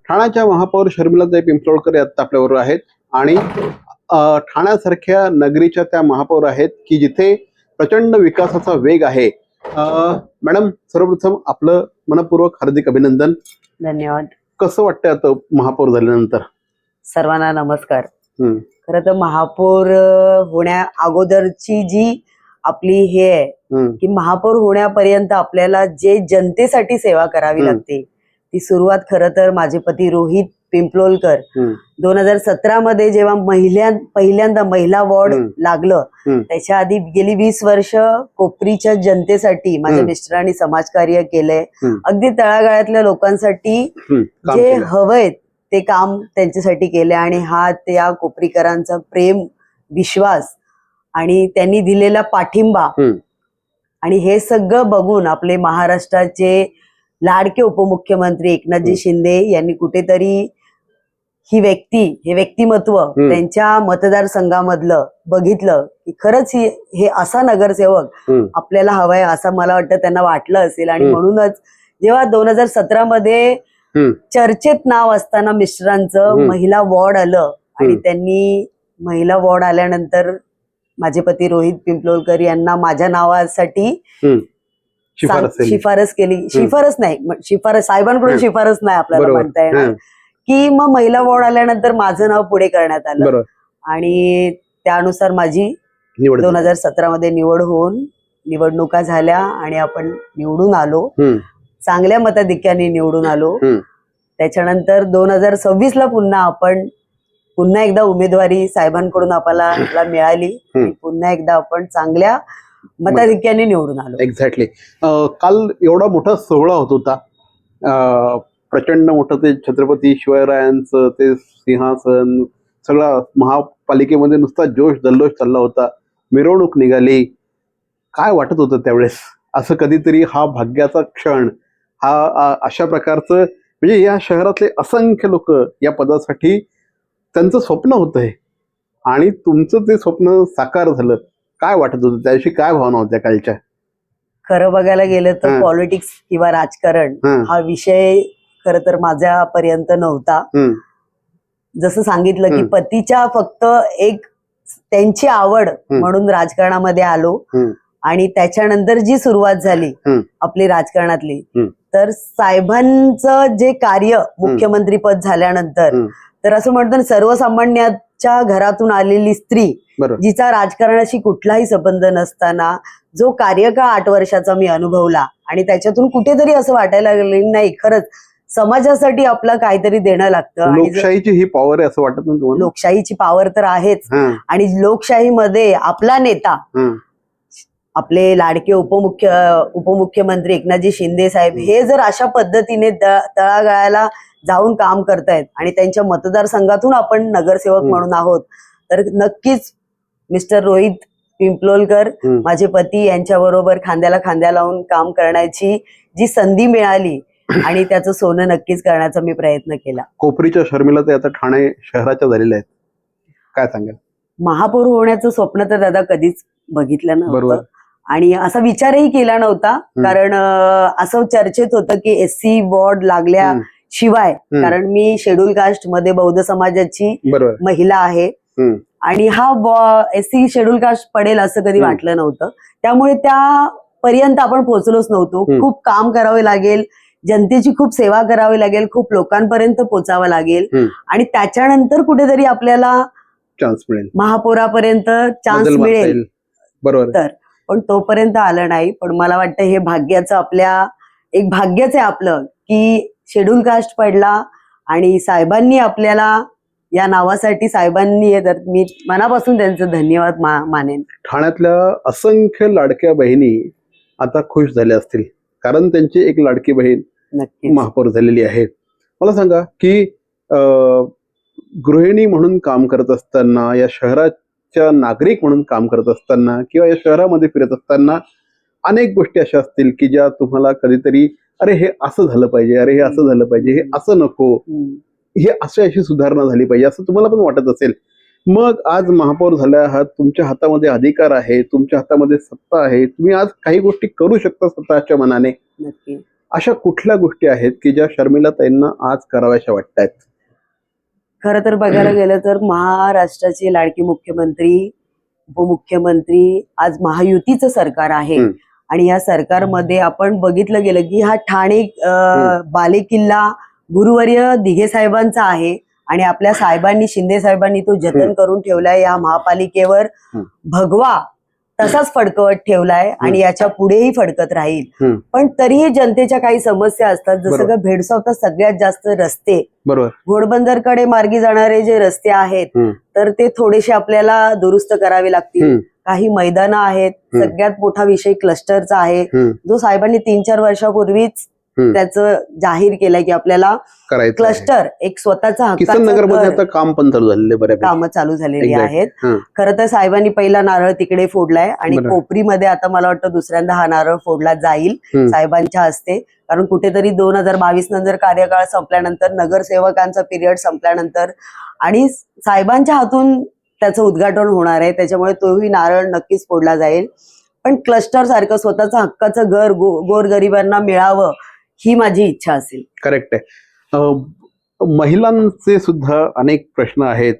ठाण्याच्या महापौर शर्मिलाताई पिंपळकर आता आपल्याबरोबर आहेत आणि ठाण्यासारख्या नगरीच्या त्या महापौर आहेत की जिथे प्रचंड विकासाचा वेग आहे. मॅडम, सर्वप्रथम आपलं मनपूर्वक हार्दिक अभिनंदन. धन्यवाद. कसं वाटतंय आता महापौर झाल्यानंतर? सर्वांना नमस्कार. खरं तर महापौर होण्या अगोदरची जी आपली हे आहे की महापौर होण्यापर्यंत आपल्याला जे जनतेसाठी सेवा करावी लागते ती सुरुवात खरं तर माझे पती रोहित पिंपलोलकर 2017 मध्ये जेव्हा पहिल्यांदा महिला वॉर्ड लागलं त्याच्या आधी गेली 20 वर्ष कोपरीच्या जनतेसाठी माझ्या मिस्टरांनी समाजकार्य केलंय. अगदी तळागाळातल्या लोकांसाठी जे हवंय ते काम त्यांच्यासाठी केले आणि हा त्या कोपरीकरांचा प्रेम, विश्वास आणि त्यांनी दिलेला पाठिंबा आणि हे सगळं बघून आपले महाराष्ट्राचे लाडके उपमुख्यमंत्री एकनाथजी शिंदे यांनी कुठेतरी हे व्यक्तिमत्व त्यांच्या मतदारसंघामधलं बघितलं की खरंच हे असा नगरसेवक आपल्याला हवाय असं मला वाटतं त्यांना वाटलं असेल. आणि म्हणूनच जेव्हा 2017 मध्ये चर्चेत नाव असताना मिस्टरांचं महिला वॉर्ड आलं आणि त्यांनी महिला वॉर्ड आल्यानंतर माझे पती रोहित पिंपलोलकर यांना माझ्या नावासाठी शिफारस केली. शिफारस साहेबांकडून शिफारस नाही आपल्याला म्हणता येणार की मग महिला वॉर्ड आल्यानंतर माझं नाव पुढे करण्यात आलं आणि त्यानुसार माझी 2017 मध्ये निवड होऊन निवडणुका झाल्या आणि आपण निवडून आलो. चांगल्या मताधिक्याने निवडून आलो. त्याच्यानंतर 2026 ला पुन्हा एकदा उमेदवारी साहेबांकडून आपल्याला मिळाली. पुन्हा एकदा आपण चांगल्या मताधिक्याने निवडून आलो. एक्झॅक्टली. काल एवढा मोठा सोहळा होत होता, प्रचंड मोठं ते छत्रपती शिवरायांचं ते सिंहासन, सगळा महापालिकेमध्ये नुसता जोश जल्लोष चालला होता, मिरवणूक निघाली. काय वाटत होतं त्यावेळेस? असं कधीतरी हा भाग्याचा क्षण, हा अशा प्रकारचं म्हणजे या शहरातले असंख्य लोक या पदासाठी त्यांचं स्वप्न होतंय आणि तुमचं ते स्वप्न साकार झालं. काय वाटत होतं त्याविषयी? काय भावना होत्या कालच्या? खरं बघायला गेलं तर पॉलिटिक्स किंवा राजकारण हा विषय खरं तर माझ्यापर्यंत नव्हता. जसं सांगितलं की पतीच्या फक्त एक त्यांची आवड म्हणून राजकारणामध्ये आलो आणि त्याच्यानंतर जी सुरुवात झाली आपली राजकारणातली, तर साहेबांचं जे कार्य मुख्यमंत्री पद झाल्यानंतर तर असं म्हणतो सर्वसामान्याच्या घरातून आलेली स्त्री जिचा राजकारणाशी कुठलाही संबंध नसताना जो कार्यकाळ 8 वर्षाचा मी अनुभवला आणि त्याच्यातून कुठेतरी असं वाटायला लागलं नाही खरंच समाजासाठी आपलं काहीतरी देणं लागतं. लोकशाहीची ही पॉवर आहे असं वाटत नाही तुम्हाला? लोकशाहीची पॉवर तर आहेच आणि लोकशाहीमध्ये आपला नेता आपले लाडके उपमुख्यमंत्री एकनाथजी शिंदे साहेब हे जर अशा पद्धतीने तळागाळाला जाऊन काम करतायत आणि त्यांच्या मतदारसंघातून आपण नगरसेवक म्हणून आहोत तर नक्कीच मिस्टर रोहित पिंपलोलकर माझे पती यांच्याबरोबर खांद्याला खांद्या लावून काम करण्याची जी संधी मिळाली आणि त्याचं सोनं नक्कीच करण्याचा मी प्रयत्न केला. कोपरीच्या शर्मिलाताई आता ठाणे शहराच्या झालेल्या आहेत, काय सांगाल? महापौर होण्याचं स्वप्न तर दादा कधीच बघितलं नव्हतं आणि असा विचारही केला नव्हता. कारण असं चर्चेत होतं की SC वॉर्ड लागल्याशिवाय, कारण मी शेड्यूल कास्ट मध्ये बौद्ध समाजाची महिला आहे आणि हा SC शेड्यूल कास्ट पडेल असं कधी वाटलं नव्हतं. त्यामुळे त्यापर्यंत आपण पोहोचलोच नव्हतो. खूप काम करावे लागेल, जनतेची खूप सेवा करावी लागेल, खूप लोकांपर्यंत पोहोचावं लागेल आणि त्याच्यानंतर कुठेतरी आपल्याला चान्स मिळेल, महापौरापर्यंत चान्स मिळेल. तर पण तोपर्यंत आलं नाही. पण मला वाटतं हे भाग्याचं एक भाग्यच आहे आपलं की शेड्यूल कास्ट पडला आणि साहेबांनी आपल्याला या नावासाठी तर मी मनापासून त्यांचं धन्यवाद मानेन. ठाण्यातल्या असंख्य लाडक्या बहिणी आता खुश झाल्या असतील कारण त्यांची एक लाडकी बहीण महापौर झालेली आहे. मला सांगा की गृहिणी म्हणून काम करत असताना, या शहराच्या नागरिक म्हणून काम करत असताना किंवा या शहरामध्ये फिरत असताना अनेक गोष्टी अशा असतील की ज्या तुम्हाला कधीतरी अरे हे असं झालं पाहिजे, अरे हे असं झालं पाहिजे, हे असं नको, हे अशी सुधारणा झाली पाहिजे असं तुम्हाला पण वाटत असेल. मग आज महापौर झाल्या आहात, तुमच्या हातामध्ये अधिकार आहे, तुमच्या हातामध्ये सत्ता आहे, तुम्ही आज काही गोष्टी करू शकता स्वतःच्या मनाने. अशा कुठल्या गोष्टी आहेत की ज्या शर्मिलाताईंना आज कराव्याशा वाटतायत? खरं तर बघायला गेलं तर महाराष्ट्राचे लाडके मुख्यमंत्री, उपमुख्यमंत्री, आज महायुतीचं सरकार आहे. आणि या सरकारमध्ये आपण बघितलं गेलं की हा ठाणे बालेकिल्ला गुरुवर्य दिघे साहेबांचा आहे आणि आपल्या साहेबांनी, शिंदे साहेबांनी तो जतन करून ठेवलाय. या महापालिकेवर भगवा तसाच फडकवत ठेवलाय आणि याच्या पुढेही फडकत राहील. पण तरीही जनतेच्या काही समस्या असतात, जसं का भेडसावतात सगळ्यात जास्त रस्ते. बरोबर. घोडबंदरकडे मार्गी जाणारे जे रस्ते आहेत तर ते थोडेसे आपल्याला दुरुस्त करावे लागतील. काही मैदानं आहेत. सगळ्यात मोठा विषय क्लस्टरचा आहे, जो साहेबांनी 3-4 वर्षापूर्वीच त्याचं जाहीर केलंय की आपल्याला क्लस्टर एक स्वतःचा किसननगरमध्ये आता काम पण चालू झालेले, बऱ्यापैकी कामं चालू झालेली आहेत. खरं तर साहेबांनी पहिला नारळ तिकडे फोडलाय आणि कोपरीमध्ये आता मला वाटतं दुसऱ्यांदा हा नारळ फोडला जाईल साहेबांच्या हस्ते. कारण कुठेतरी 2022 नंतर कार्यकाळ संपल्यानंतर, नगरसेवकांचा पिरियड संपल्यानंतर आणि साहेबांच्या हातून त्याचं उद्घाटन होणार आहे, त्याच्यामुळे तोही नारळ नक्कीच फोडला जाईल. पण क्लस्टर सारखं स्वतःचं हक्काचं घर गोरगरिबांना मिळावं ही माझी इच्छा असेल. करेक्ट आहे. महिलांचे सुद्धा अनेक प्रश्न आहेत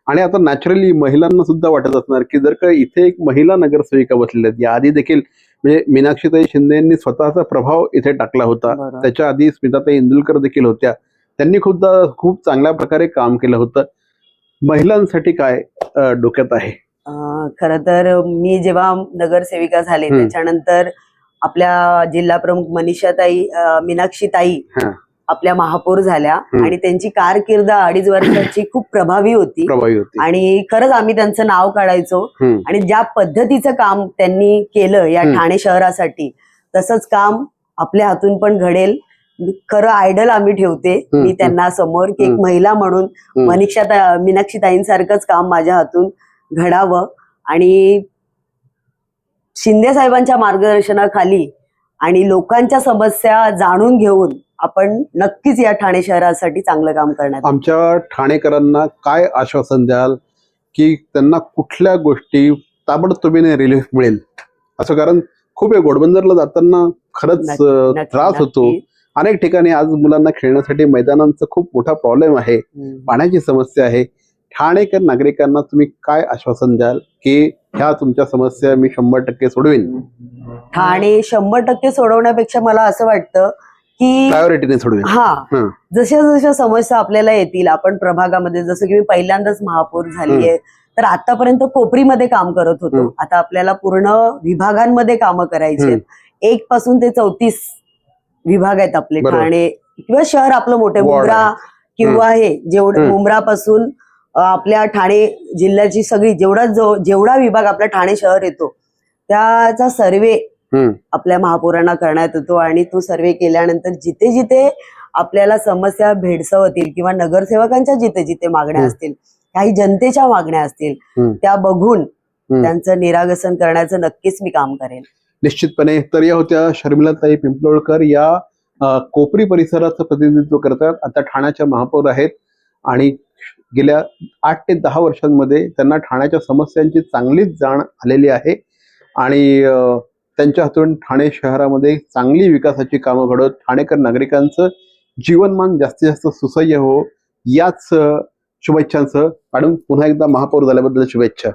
आणि आता नॅचरली महिलांना सुद्धा वाटत असणार की जर का इथे एक महिला नगरसेविका बसलेल्या आहेत. याआधी देखील म्हणजे मीनाक्षीताई शिंदे यांनी स्वतःचा प्रभाव इथे टाकला होता. त्याच्या आधी स्मिताताई इंदुलकर देखील होत्या. त्यांनी खूप चांगल्या प्रकारे काम केलं होतं. महिलांसाठी काय डोक्यात आहे? खरं तर मी जेव्हा नगरसेविका झाले त्याच्यानंतर आपल्या जिल्हा प्रमुख मनीषाताई, मीनाक्षीताई आपल्या महापौर झाल्या आणि त्यांची कारकीर्द 2.5 वर्षाची खूप प्रभावी होती आणि खरंच आम्ही त्यांचं नाव काढायचो. आणि ज्या पद्धतीचं काम त्यांनी केलं या ठाणे शहरासाठी, तसंच काम आपल्या हातून पण घडेल. खरं आयडल आम्ही ठेवते मी त्यांना समोर की एक महिला म्हणून मीनाक्षीताईंसारखंच काम माझ्या हातून घडावं आणि शिंदे साहेबांच्या मार्गदर्शनाखाली आणि लोकांच्या समस्या जाणून घेऊन आपण नक्कीच या ठाणे शहरासाठी चांगलं काम करणार. आमच्या ठाणेकरांना काय आश्वासन द्याल की त्यांना कुठल्या गोष्टी ताबडतोबीने रिलीफ मिळेल असं? कारण खूप घोडबंदरला जाताना खरंच त्रास होतो. अनेक ठिकाणी आज मुलांना खेळण्यासाठी मैदानांचा खूप मोठा प्रॉब्लेम आहे, पाण्याची समस्या आहे. ठाणेकर नागरिकांना तुम्ही काय आश्वासन द्याल की ह्या तुमच्या समस्या मी 100% सोडवेन? ठाणे 100% सोडवण्यापेक्षा मला असं वाटतं की प्रायोरिटीने सोडवेन. जशा जशा समस्या आपल्याला येतील, आपण प्रभागामध्ये, जसं की मी पहिल्यांदाच महापौर झालीये तर आतापर्यंत कोपरीमध्ये काम करत होतो, आता आपल्याला पूर्ण विभागांमध्ये कामं करायची आहेत. 1 पासून ते 34 विभाग आहेत आपले ठाणे किंवा शहर आपलं मोठे. मुंब्रा किंवा हे जेवढं मुंब्रापासून आपल्या ठाणे जिल्ह्याची सगळी जेवढा विभाग आपला ठाणे शहर येतो त्याचा सर्वे आपल्या महापौरांना करण्यात येतो. आणि तो सर्वे केल्यानंतर जिथे जिथे आपल्याला समस्या भेडसावतील किंवा नगरसेवकांच्या जिथे जिथे मागण्या असतील, काही जनतेच्या मागण्या असतील, त्या बघून त्यांचं निराकरण करण्याचं नक्कीच मी काम करेन. निश्चितपणे. तर या होत्या शर्मिलाताई पिंपलोळकर. या कोपरी परिसराचं प्रतिनिधित्व करतात, आता ठाण्याच्या महापौर आहेत आणि गेल्या 8 ते 10 वर्षांमध्ये त्यांना ठाण्याच्या समस्यांची चांगलीच जाण आलेली आहे आणि त्यांच्या हातून ठाणे शहरामध्ये चांगली विकासाची कामं घडवत ठाणेकर नागरिकांचं जीवनमान जास्तीत जास्त सुसह्य हो याच शुभेच्छांसह मॅडम पुन्हा एकदा महापौर झाल्याबद्दल शुभेच्छा.